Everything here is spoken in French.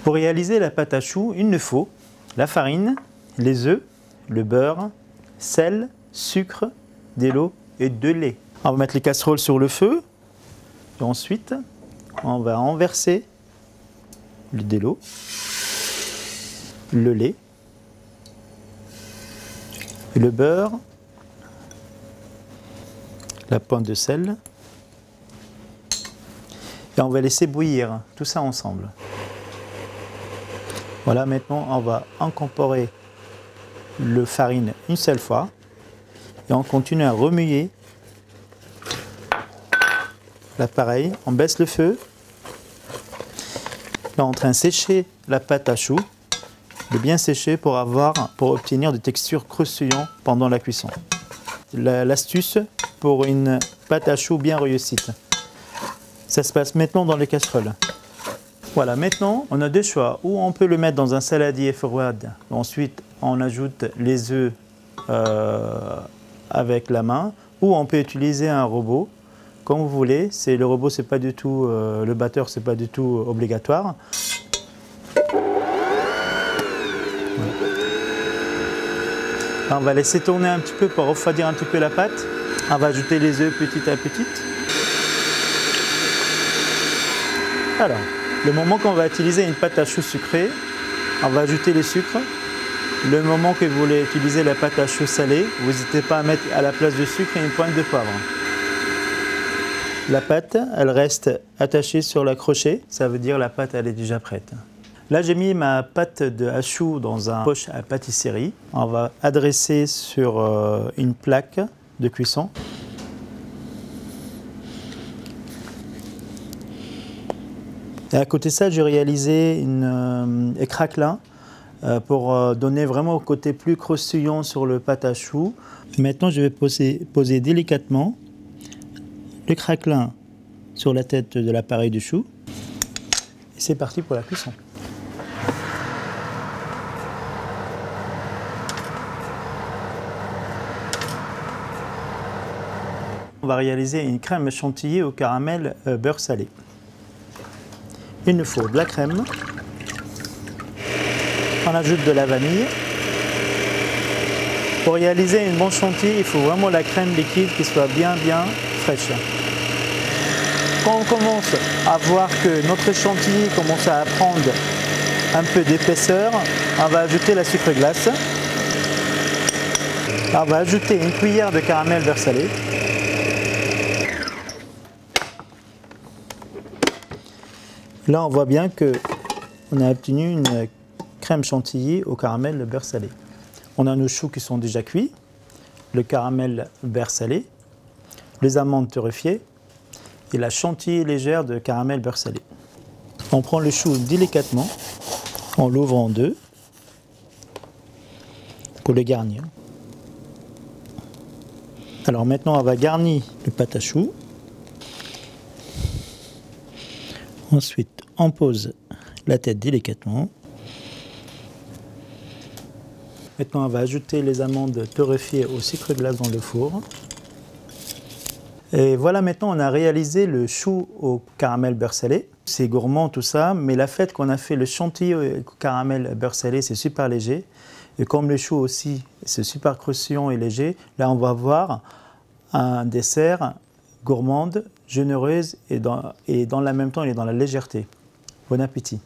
Pour réaliser la pâte à choux, il nous faut la farine, les œufs, le beurre, sel, sucre, de l'eau et de lait. On va mettre les casseroles sur le feu et ensuite on va renverser de l'eau, le lait, le beurre, la pointe de sel et on va laisser bouillir tout ça ensemble. Voilà, maintenant on va incorporer le farine une seule fois et on continue à remuer l'appareil, on baisse le feu. Là on est en train de sécher la pâte à choux, de bien sécher pour obtenir des textures croustillantes pendant la cuisson. L'astuce pour une pâte à choux bien réussite. Ça se passe maintenant dans les casseroles. Voilà, maintenant on a deux choix. Ou on peut le mettre dans un saladier froide. Ensuite on ajoute les œufs avec la main. Ou on peut utiliser un robot. Comme vous voulez. Le robot, c'est pas du tout, le batteur, c'est pas du tout obligatoire. Voilà. On va laisser tourner un petit peu pour refroidir un petit peu la pâte. On va ajouter les œufs petit à petit. Alors, le moment qu'on va utiliser une pâte à choux sucrée, on va ajouter les sucres. Le moment que vous voulez utiliser la pâte à choux salée, vous n'hésitez pas à mettre à la place du sucre une pointe de poivre. La pâte, elle reste attachée sur le crochet, ça veut dire la pâte elle est déjà prête. Là j'ai mis ma pâte à choux dans un poche à pâtisserie. On va adresser sur une plaque de cuisson. Et à côté de ça, j'ai réalisé une craquelin pour donner vraiment un côté plus croustillant sur le pâte à choux. Maintenant, je vais poser délicatement le craquelin sur la tête de l'appareil de chou. Et c'est parti pour la cuisson. On va réaliser une crème chantilly au caramel beurre salé. Il nous faut de la crème, on ajoute de la vanille. Pour réaliser une bonne chantilly, il faut vraiment la crème liquide qui soit bien fraîche. Quand on commence à voir que notre chantilly commence à prendre un peu d'épaisseur, on va ajouter la sucre glace. On va ajouter une cuillère de caramel beurre salé. Là, on voit bien qu'on a obtenu une crème chantilly au caramel beurre salé. On a nos choux qui sont déjà cuits, le caramel beurre salé, les amandes torréfiées et la chantilly légère de caramel beurre salé. On prend le chou délicatement, on l'ouvre en deux pour le garnir. Alors maintenant, on va garnir le pâte à choux. Ensuite, on pose la tête délicatement. Maintenant, on va ajouter les amandes torréfiées au sucre glace dans le four. Et voilà, maintenant, on a réalisé le chou au caramel beurre salé. C'est gourmand tout ça, mais la fait qu'on a fait le chantilly au caramel beurre salé, c'est super léger. Et comme le chou aussi, c'est super croustillant et léger, là, on va avoir un dessert gourmande, généreuse et dans le même temps, il est dans la légèreté. Bon appétit!